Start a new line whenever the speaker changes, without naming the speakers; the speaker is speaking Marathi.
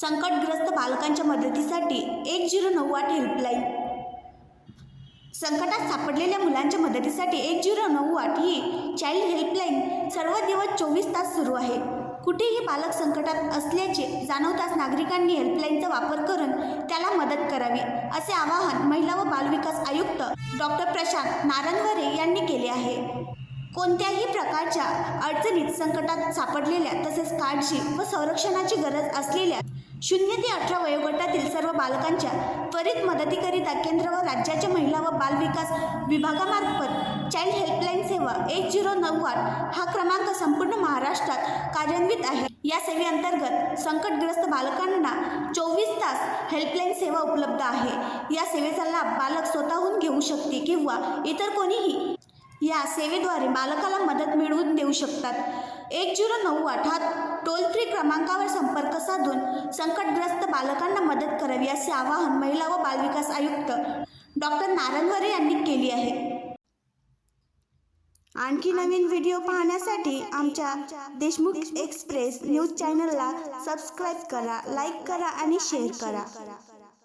संकटग्रस्त बालकांच्या मदतीसाठी 1098 हेल्पलाईन। संकटात सापडलेल्या मुलांच्या मदतीसाठी 1098 ही चाइल्ड हेल्पलाईन सर्व दिवस 24 तास सुरू आहे। कुठेही बालक संकटात असल्याचे जाणवताच नागरिकांनी हेल्पलाईनचा वापर करून त्याला मदत करावी, असे आवाहन महिला व बालविकास आयुक्त डॉक्टर प्रशांत नारनवरे यांनी केले आहे। कोणत्याही प्रकारच्या अडचणीत संकटात सापडलेल्या तसेच काळजी व संरक्षणाची गरज असलेल्या 0 ते 18 वयोगटातील सर्व बालकांच्या त्वरित मदतीकरिता केंद्र व राज्याच्या महिला व बालविकास विभागामार्फत चाइल्ड हेल्पलाईन सेवा 1098 हा क्रमांक संपूर्ण महाराष्ट्रात कार्यान्वित आहे। या सेवेअंतर्गत संकटग्रस्त बालकांना 24 तास हेल्पलाईन सेवा उपलब्ध आहे। या सेवेचा लाभ बालक स्वतःहून घेऊ शकते किंवा इतर कोणीही या सेवेद्वारे बालकाला मदत मिळवून देऊ शकतात। 1098 हा टोल फ्री क्रमांकावर संपर्क साधून संकटग्रस्त बालकांना मदत करावी, असे आवाहन महिला व बालविकास आयुक्त डॉक्टर नारनवरे यांनी केली आहे। आणखी नवीन व्हिडिओ पाहण्यासाठी आमच्या देशमुख एक्सप्रेस न्यूज चॅनलला सबस्क्राईब करा, लाईक करा आणि शेअर करा।